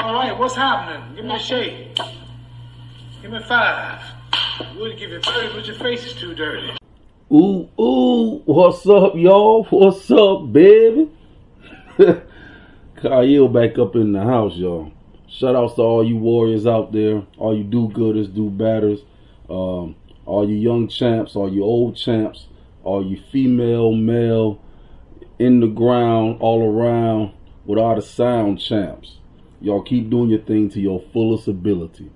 All right, what's happening? Give me a shake. Give me 5. We'll give you 30, but your face is too dirty. Ooh, ooh, what's up, y'all? What's up, baby? Kyle back up in the house, y'all. Shout outs to all you warriors out there, all you do-gooders, do-batters, all you young champs, all you old champs, all you female, male, in the ground, all around, without a sound champs. Y'all keep doing your thing to your fullest ability.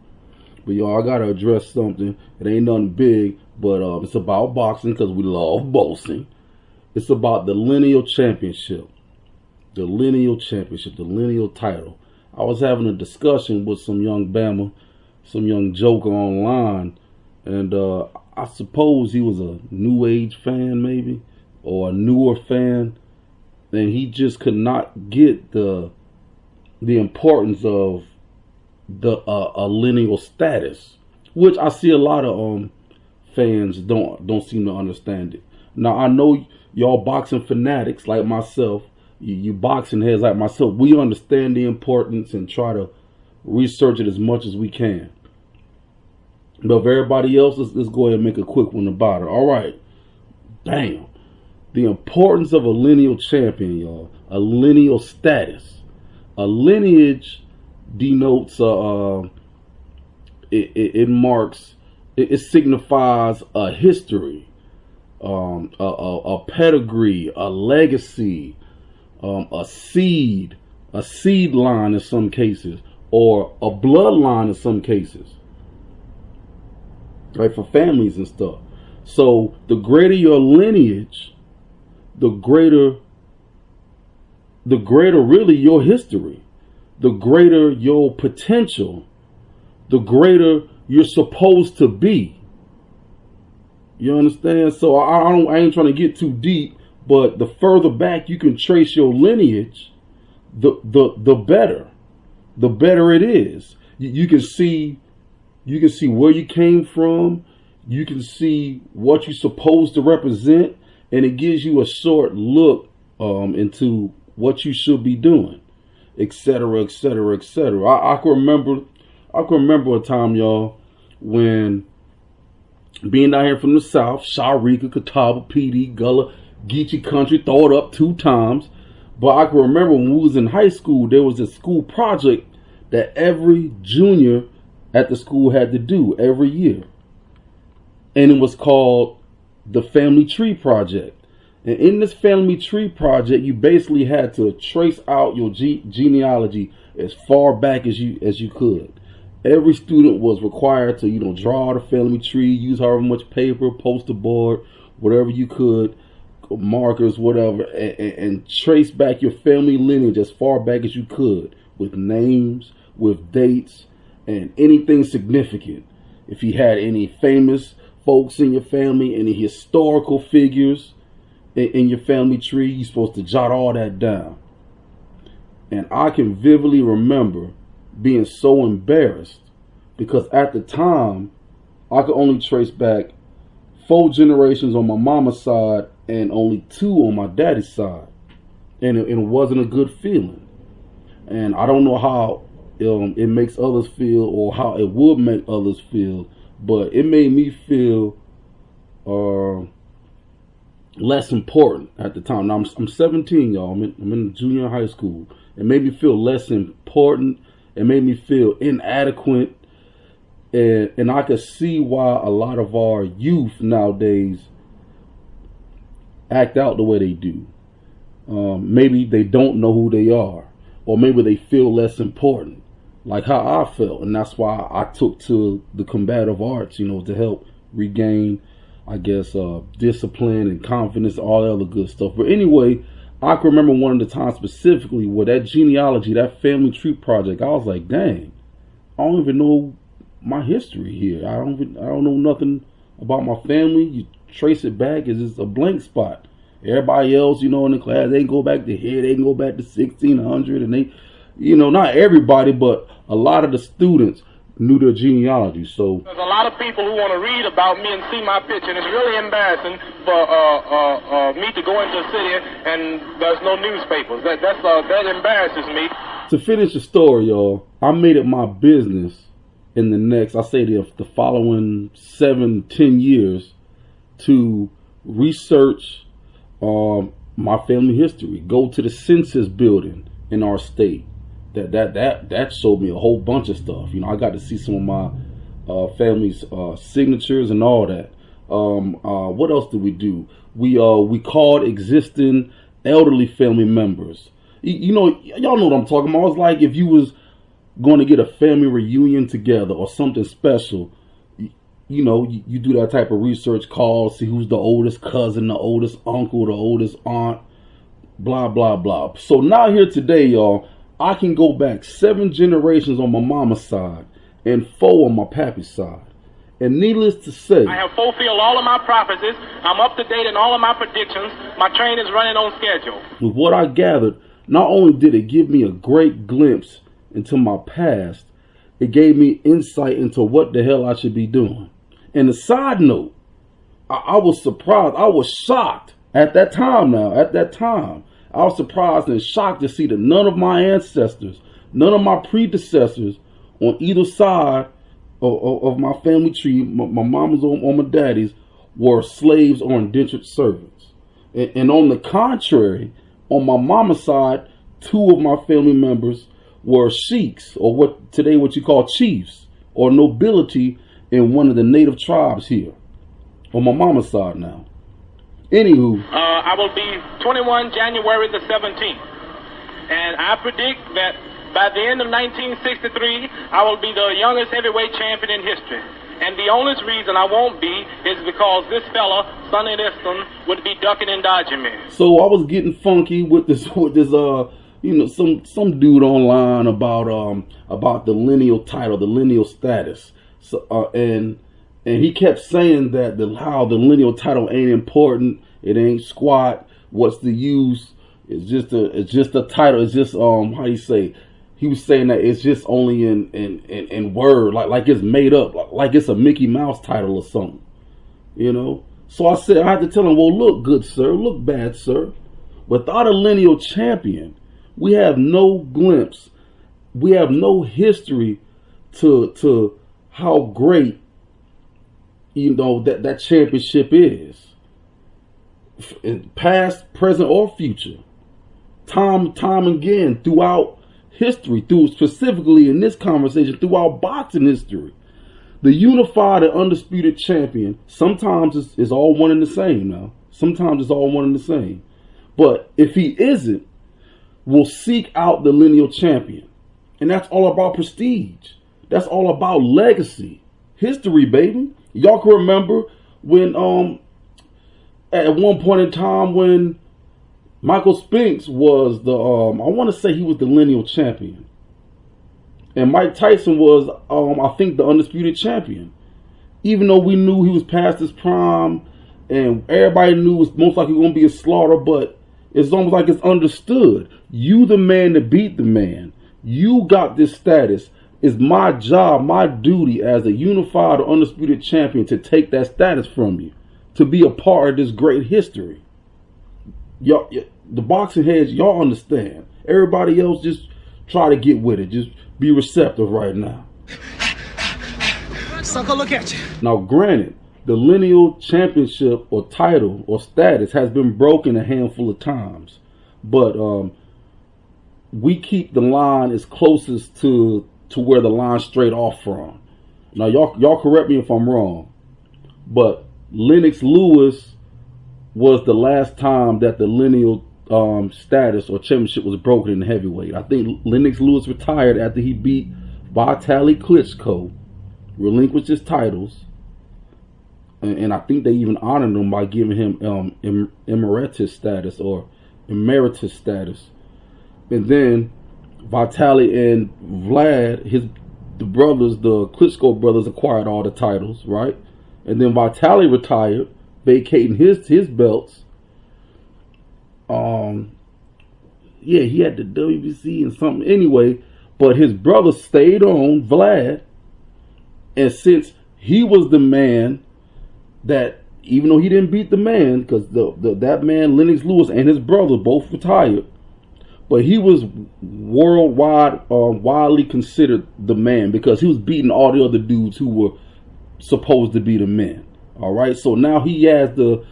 But y'all, I gotta address something. It ain't nothing big, but it's about boxing because we love boxing. It's about the Lineal Championship. The Lineal Championship, the Lineal title. I was having a discussion with some young Bama, some young joker online, and I suppose he was a new age fan maybe, or a newer fan, and he just could not get the importance of the lineal status, which I see a lot of fans don't seem to understand it. Now I know y'all boxing fanatics like myself, you boxing heads like myself, we understand the importance and try to research it as much as we can. But for everybody else, let's go ahead and make a quick one about it. All right, bam. The importance of a lineal champion, y'all. A lineal status. A lineage denotes it signifies a history, a pedigree, a legacy, a seed line in some cases, or a bloodline in some cases, right, for families and stuff. So the greater your lineage, the greater really your history, the greater your potential, the greater you're supposed to be. You understand? So I ain't trying to get too deep, but the further back you can trace your lineage, the better it is. You can see where you came from, you can see what you're supposed to represent, and it gives you a short look into what you should be doing, etc., etc., etc. I can remember a time, y'all, when being down here from the South, Sharika, Catawba, PD, Gullah, Geechee country, throw it up 2 times. But I can remember when we was in high school, there was a school project that every junior at the school had to do every year. And it was called the Family Tree Project. And in this Family Tree Project, you basically had to trace out your genealogy as far back as you could. Every student was required to, draw the family tree, use however much paper, poster board, whatever you could, markers, whatever, and trace back your family lineage as far back as you could, with names, with dates, and anything significant. If you had any famous folks in your family, any historical figures in your family tree, you're supposed to jot all that down. And I can vividly remember being so embarrassed because at the time I could only trace back 4 generations on my mama's side and only 2 on my daddy's side, and it wasn't a good feeling. And I don't know how it makes others feel or how it would make others feel, but it made me feel less important at the time. Now I'm 17, y'all. I'm in junior high school. It made me feel less important. It made me feel inadequate. And I could see why a lot of our youth nowadays act out the way they do. Maybe they don't know who they are, or maybe they feel less important, like how I felt. And that's why I took to the combative arts, to help regain, I guess, discipline and confidence, all that other good stuff. But anyway, I can remember one of the times specifically where that genealogy, that family tree project, I was like, dang, I don't even know my history here. I don't know nothing about my family. You trace it back, it's just a blank spot. Everybody else, in the class, they can go back to here, they can go back to 1600, and they, not everybody, but a lot of the students knew their genealogy. So there's a lot of people who want to read about me and see my picture, and it's really embarrassing for me to go into a city and there's no newspapers. That embarrasses me. To finish the story, y'all, I made it my business in the next, I say the following 7-10 years to research my family history. Go to the census building in our state. That showed me a whole bunch of stuff. You know, I got to see some of my family's signatures and all that. What else did we do? We called existing elderly family members. You know, y'all know what I'm talking about. It's like if you was going to get a family reunion together or something special, you know, you do that type of research call, see who's the oldest cousin, the oldest uncle, the oldest aunt, blah, blah, blah. So now here today, y'all, I can go back 7 generations on my mama's side and 4 on my pappy's side. And needless to say, I have fulfilled all of my prophecies. I'm up to date in all of my predictions. My train is running on schedule. With what I gathered, not only did it give me a great glimpse into my past, it gave me insight into what the hell I should be doing. And a side note, I was surprised. I was shocked at that time now. At that time, I was surprised and shocked to see that none of my ancestors, none of my predecessors on either side of my family tree, my mama's or my daddy's, were slaves or indentured servants. And on the contrary, on my mama's side, 2 of my family members were sheiks, or what you call chiefs, or nobility in one of the native tribes here. On my mama's side now. Anywho. I will be 21 January the 17th. And I predict that by the end of 1963, I will be the youngest heavyweight champion in history. And the only reason I won't be is because this fella, Sonny Liston, would be ducking and dodging me. So I was getting funky with this you know, some dude online about the lineal title, the lineal status. So and he kept saying that how the lineal title ain't important, it ain't squat. What's the use? It's just a title. It's just how you say. He was saying that it's just only in word, like it's made up, like it's a Mickey Mouse title or something, you know. So I had to tell him, well, look, good sir, look, bad sir. Without a lineal champion, we have no glimpse, we have no history to how great, you know, that championship is, past, present, or future. Time again throughout history, specifically in this conversation, throughout boxing history, the unified and undisputed champion sometimes is all one and the same now. Sometimes it's all one and the same. But if he isn't, we'll seek out the lineal champion. And that's all about prestige. That's all about legacy. History, baby. Y'all can remember when at one point in time when Michael Spinks was the, I want to say he was the lineal champion. And Mike Tyson was, I think, the undisputed champion. Even though we knew he was past his prime and everybody knew it was most likely going to be a slaughter, but it's almost like it's understood. You the man to beat the man. You got this status. It's my job, my duty as a unified or undisputed champion to take that status from you, to be a part of this great history. Y'all, the boxing heads, y'all understand. Everybody else, just try to get with it. Just be receptive right now. Sucker, look at you. Now, granted, the lineal championship or title or status has been broken a handful of times, but we keep the line as closest to where the line straight off from. Now, y'all correct me if I'm wrong, but Lennox Lewis was the last time that the lineal status or championship was broken in heavyweight. I think Lennox Lewis retired after he beat Vitaly Klitschko, relinquished his titles, and I think they even honored him by giving him emeritus status or emeritus status. And then Vitaly and Vlad, the Klitschko brothers, acquired all the titles, right? And then Vitaly retired, vacating his belts. Yeah, he had the WBC and something anyway, but his brother stayed on, Vlad, and since he was the man that, even though he didn't beat the man, because that man Lennox Lewis and his brother both retired, but he was worldwide, widely considered the man because he was beating all the other dudes who were supposed to be the men. All right, so now he has the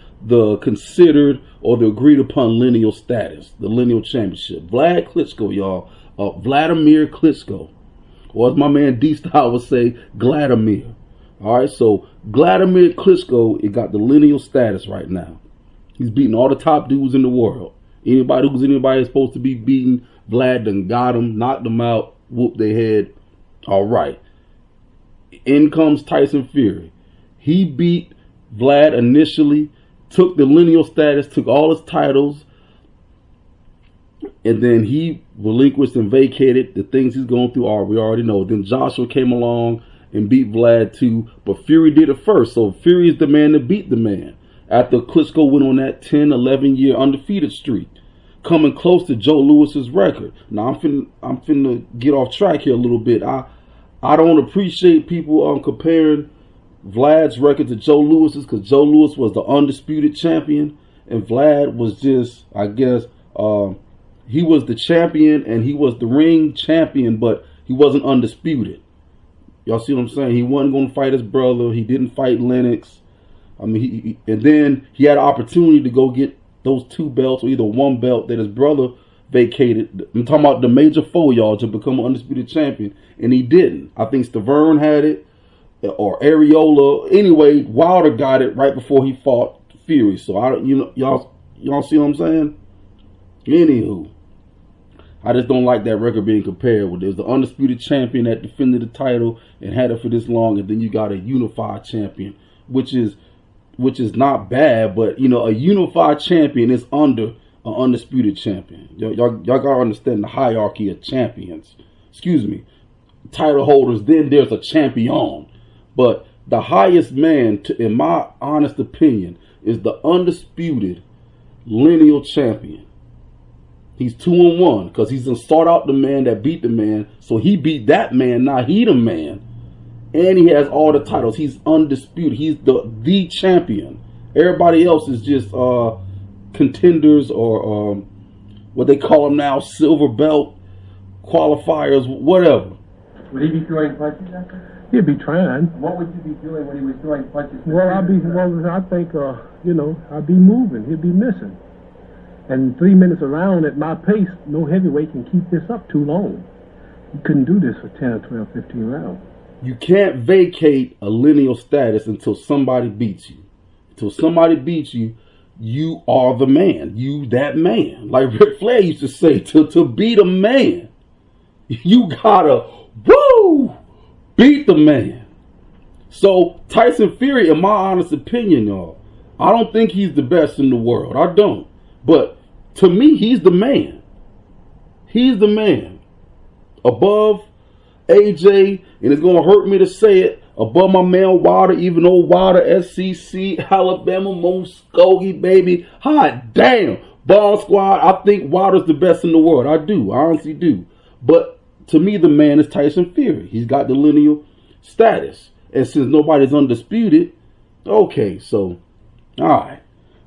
considered or the agreed upon lineal status, the lineal championship. Vlad Klitschko, y'all, Vladimir Klitschko, or as my man D-Style would say, Vladimir. All right, so Vladimir Klitschko, it got the lineal status right now. He's beating all the top dudes in the world. Anybody is supposed to be beaten, Vlad done got him, knocked them out, whooped their head. All right. In comes Tyson Fury. He beat Vlad initially, took the lineal status, took all his titles, and then he relinquished and vacated the things he's going through. We already know. Then Joshua came along and beat Vlad too, but Fury did it first. So Fury is the man that beat the man. After Klitschko went on that 10, 11-year undefeated streak, coming close to Joe Louis's record. Now I'm finna get off track here a little bit. I don't appreciate people comparing Vlad's record to Joe Louis's, because Joe Louis was the undisputed champion and Vlad was just, I guess, he was the champion and he was the ring champion, but he wasn't undisputed. Y'all see what I'm saying? He wasn't going to fight his brother. He didn't fight Lennox. I mean, and then he had an opportunity to go get those 2 belts, or either 1 belt that his brother vacated. I'm talking about the major four, y'all, to become an undisputed champion, and he didn't. I think Stavern had it, or Areola. Anyway, Wilder got it right before he fought Fury. So y'all see what I'm saying? Anywho, I just don't like that record being compared with. There's the undisputed champion that defended the title and had it for this long, and then you got a unified champion, which is not bad, but a unified champion is under an undisputed champion. Y'all gotta understand the hierarchy of champions. Excuse me, title holders. Then there's a champion, but the highest man, in my honest opinion, is the undisputed lineal champion. He's 2-1 because he's gonna start out the man that beat the man, so he beat that man. Now he the man. And he has all the titles. He's undisputed. He's the champion. Everybody else is just contenders, or what they call them now, silver belt qualifiers, whatever. Would he be throwing punches after? He'd be trying. What would you be doing when he was throwing punches? Well, I think, I'd be moving. He'd be missing. And 3 minutes around at my pace, no heavyweight can keep this up too long. You couldn't do this for 10 or 12, 15 rounds. You can't vacate a lineal status until somebody beats you. Until somebody beats you, you are the man. You that man. Like Ric Flair used to say, to beat a man, you gotta, beat the man. So Tyson Fury, in my honest opinion, y'all, I don't think he's the best in the world. I don't. But to me, he's the man. He's the man. Above AJ, and it's gonna hurt me to say it, above my man Wilder, even though Wilder, SCC, Alabama, Muskogee, baby, hot damn, Ball Squad, I think Wilder's the best in the world. I do, I honestly do. But to me, the man is Tyson Fury. He's got the lineal status, and since nobody's undisputed, okay, so alright,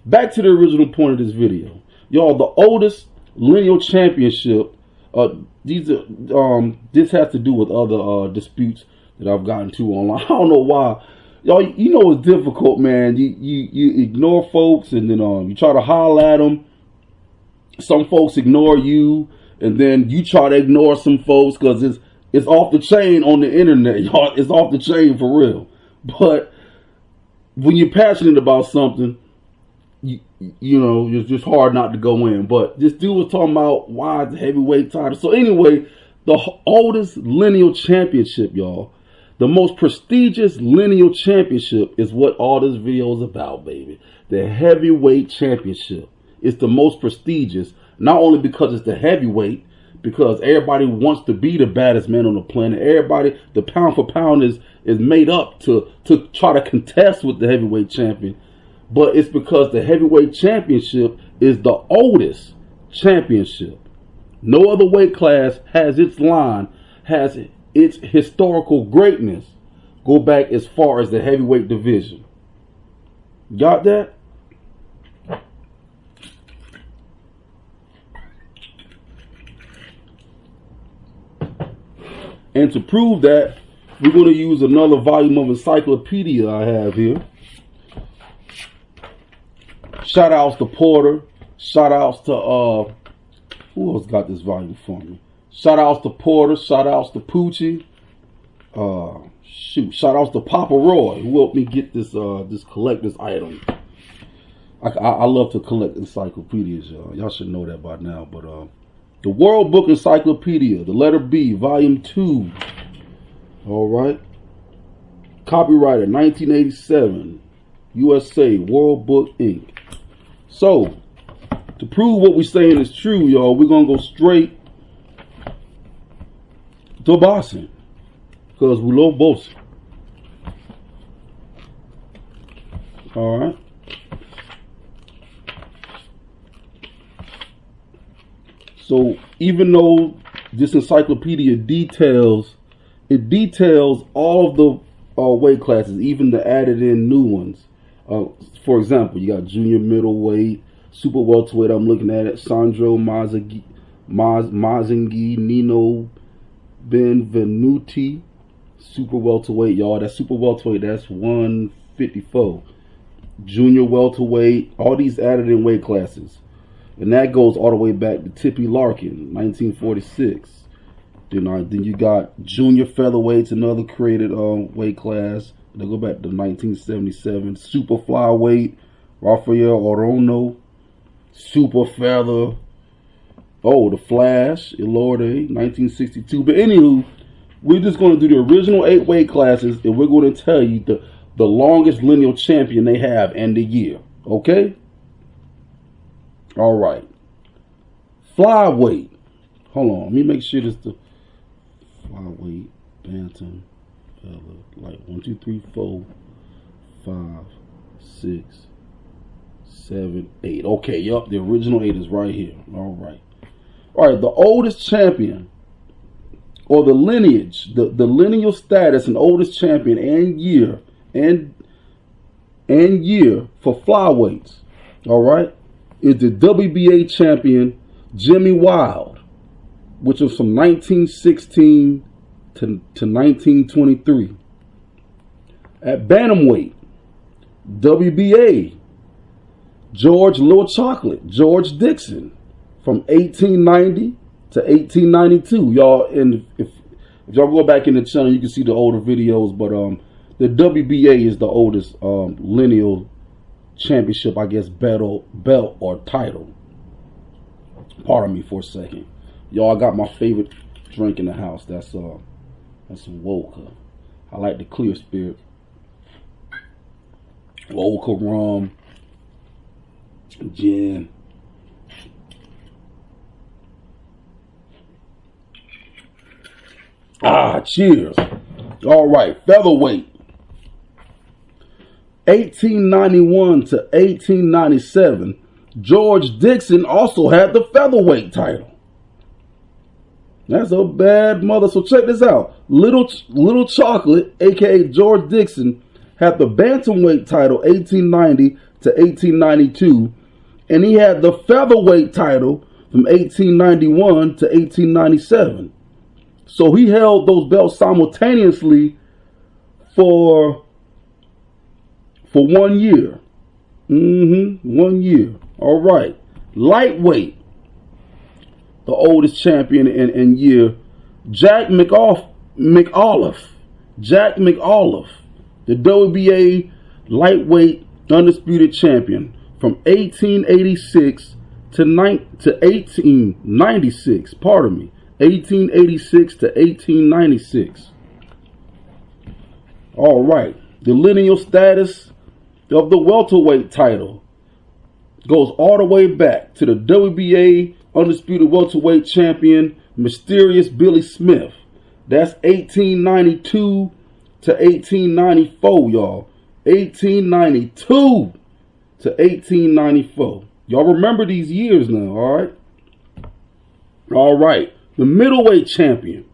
back to the original point of this video, y'all. The oldest lineal championship, this has to do with other disputes that I've gotten to online. I don't know why, y'all. It's difficult, man. You ignore folks, and then you try to holler at them. Some folks ignore you, and then you try to ignore some folks because it's off the chain on the internet, y'all. It's off the chain for real. But when you're passionate about something, it's just hard not to go in. But this dude was talking about why the heavyweight title. So anyway, the oldest lineal championship, y'all, the most prestigious lineal championship is what all this video is about, baby. The heavyweight championship is the most prestigious, not only because it's the heavyweight, because everybody wants to be the baddest man on the planet. Everybody, the pound for pound is made up to try to contest with the heavyweight champion. But it's because the heavyweight championship is the oldest championship. No other weight class has its line, has its historical greatness go back as far as the heavyweight division. Got that? And to prove that, we're going to use another volume of Encyclopedia I have here. Shout outs to Porter. Shout outs to, who else got this volume for me? Shout outs to Porter. Shout outs to Poochie. Shout outs to Papa Roy, who helped me get this this collector's item. I love to collect encyclopedias, y'all. Y'all should know that by now. But the World Book Encyclopedia, the letter B, volume 2. All right. Copyrighted 1987, USA, World Book Inc. So, to prove what we're saying is true, y'all, we're going to go straight to boxing. Because we love boxing. All right. So, even though this encyclopedia details all of the weight classes, even the added in new ones. For example, you got junior middleweight, super welterweight. I'm looking at it. Sandro Mazzinghi, Nino Benvenuti, super welterweight, y'all. That super welterweight, that's 154. Junior welterweight, all these added in weight classes. And that goes all the way back to Tippy Larkin, 1946. Then you got junior featherweights, another created weight class. They go back to 1977. Super flyweight, Rafael Orono. Super feather. Oh, the Flash, Elorde, 1962. But anywho, we're just going to do the original 8 weight classes, and we're going to tell you the longest lineal champion they have and the year. Okay? All right. Flyweight. Hold on. Let me make sure this the flyweight, bantam, like 1, 2, 3, 4, 5, 6, 7, 8. Okay, yup, the original 8 is right here. All right. All right, the oldest champion, or the lineage, the lineal status and oldest champion and year for flyweights, all right, is the WBA champion Jimmy Wild, which was from 1916 to 1923. At bantamweight, WBA, George Little Chocolate, George Dixon, from 1890 to 1892. Y'all, and if y'all go back in the channel, you can see the older videos, but the WBA is the oldest lineal championship, I guess, belt or title. Pardon me for a second. Y'all, I got my favorite drink in the house. That's Woka. I like the clear spirit. Woka rum, gin. Cheers. All right, featherweight. 1891 to 1897, George Dixon also had the featherweight title. That's a bad mother. So check this out. Little Chocolate, aka George Dixon, had the bantamweight title 1890 to 1892, and he had the featherweight title from 1891 to 1897. So he held those belts simultaneously for 1 year. 1 year. All right. Lightweight. The oldest champion in year, Jack McAuliffe. Jack McAuliffe, the WBA lightweight undisputed champion from 1886 to 1896. Pardon me. 1886 to 1896. All right. The lineal status of the welterweight title goes all the way back to the WBA undisputed welterweight champion, Mysterious Billy Smith. That's 1892 to 1894, y'all. 1892 to 1894. Y'all remember these years now, all right? All right. The middleweight champion.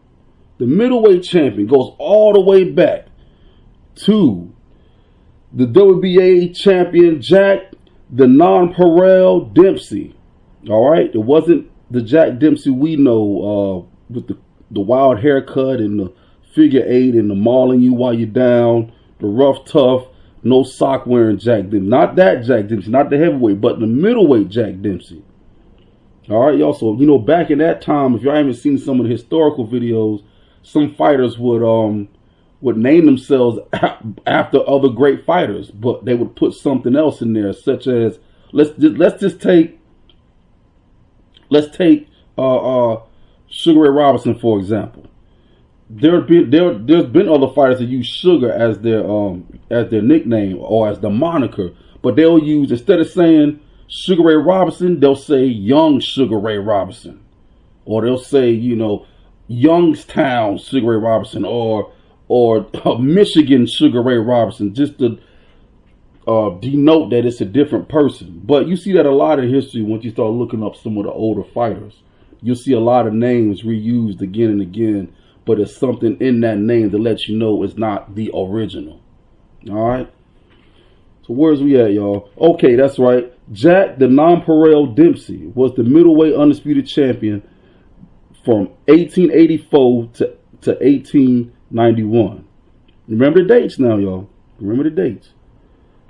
The middleweight champion goes all the way back to the WBA champion, Jack the Nonpareil Dempsey. All right, it wasn't the Jack Dempsey we know with the wild haircut and figure 8 and the mauling you while you're down, the rough, tough, no sock wearing Jack Dempsey. Not that Jack Dempsey, not the heavyweight, but the middleweight Jack Dempsey. All right, y'all. So, you know, back in that time, if y'all haven't seen some of the historical videos, some fighters would name themselves after other great fighters, but they would put something else in there, such as let's take Sugar Ray Robinson, for example. There's been other fighters that use Sugar as their nickname or as the moniker, but they'll use, instead of saying Sugar Ray Robinson, they'll say Young Sugar Ray Robinson, or they'll say, you know, Youngstown Sugar Ray Robinson, or Michigan Sugar Ray Robinson, just to denote that it's a different person. But you see that a lot in history once you start looking up some of the older fighters. You'll see a lot of names reused again and again, but it's something in that name that lets you know it's not the original. All right. So where's we at, y'all? Okay, that's right. Jack the Nonpareil Dempsey was the middleweight undisputed champion from 1884 to 1891. Remember the dates now, y'all. Remember the dates.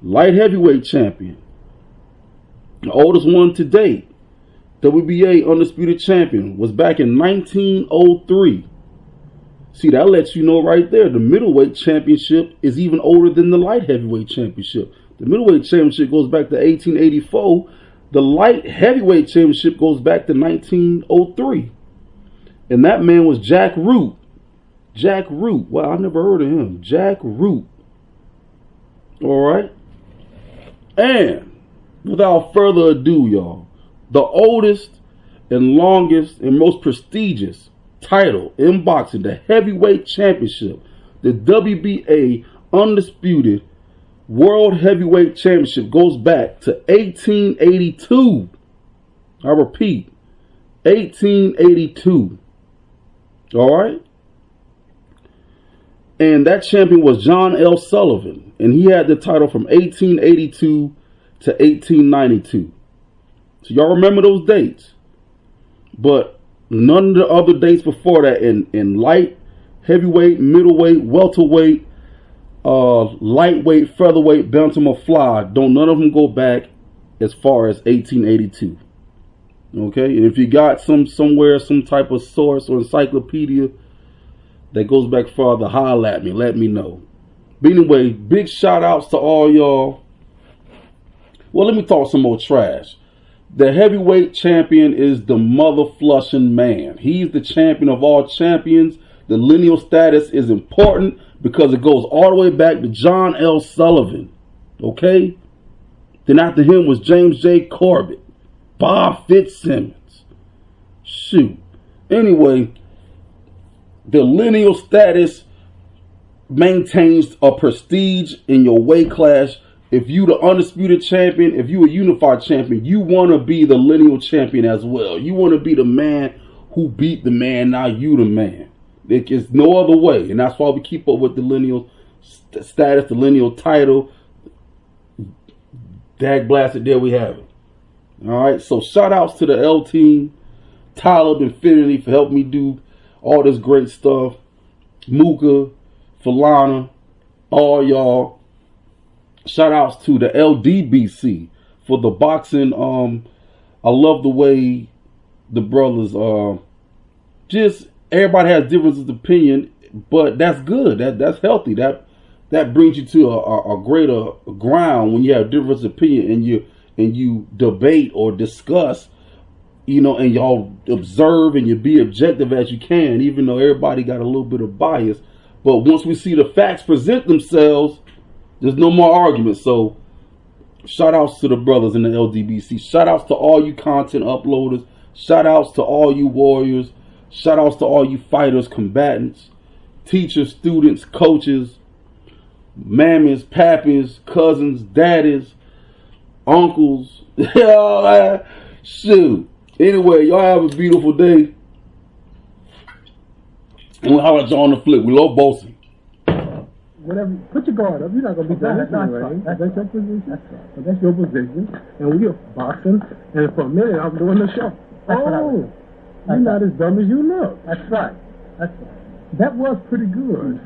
Light heavyweight champion. The oldest one to date. WBA undisputed champion was back in 1903. See, that lets you know right there, the middleweight championship is even older than the light heavyweight championship. The middleweight championship goes back to 1884. The light heavyweight championship goes back to 1903. And that man was Jack Root. Jack Root. Wow, I never heard of him. Jack Root. All right. And without further ado, y'all, the oldest and longest and most prestigious title in boxing, the heavyweight championship, the WBA undisputed World Heavyweight Championship, goes back to 1882. I repeat, 1882. All right. And that champion was John L. Sullivan, and he had the title from 1882 to 1892. So y'all remember those dates. But none of the other dates before that in light, heavyweight, middleweight, welterweight, lightweight, featherweight, bantam, or fly, don't none of them go back as far as 1882. Okay, and if you got somewhere, some type of source or encyclopedia that goes back farther, holler at me, let me know. But anyway, big shout outs to all y'all. Well, let me talk some more trash. The heavyweight champion is the mother flushing man. He's the champion of all champions. The lineal status is important because it goes all the way back to John L. Sullivan. Okay? Then after him was James J. Corbett, Bob Fitzsimmons. Shoot. Anyway, the lineal status maintains a prestige in your weight class. If you the undisputed champion, if you a unified champion, you want to be the lineal champion as well. You want to be the man who beat the man, now you the man. There's no other way. And that's why we keep up with the lineal status, the lineal title. Dag blasted, there we have it. All right, so shout outs to the L team, Tyler Infinity for helping me do all this great stuff. Mooka, Falana, all y'all. Shout outs to the LDBC for the boxing. I love the way the brothers just everybody has differences of opinion, but that's good. That's healthy. That brings you to a greater ground when you have difference of opinion and you debate or discuss, you know, and y'all observe and you be objective as you can, even though everybody got a little bit of bias. But once we see the facts present themselves, there's no more arguments. So shout outs to the brothers in the LDBC. Shout outs to all you content uploaders. Shout outs to all you warriors. Shout outs to all you fighters, combatants, teachers, students, coaches, mammies, pappies, cousins, daddies, uncles. Shoot. Anyway, y'all have a beautiful day. And we'll holler at y'all on the flip. We love bossing. Whatever, put your guard up. You're not going to be done this anyway. That's your position. That's your position. And we're boxing. And for a minute, I'm doing the show. You're not as dumb as you look. That's right. That's right. That was pretty good.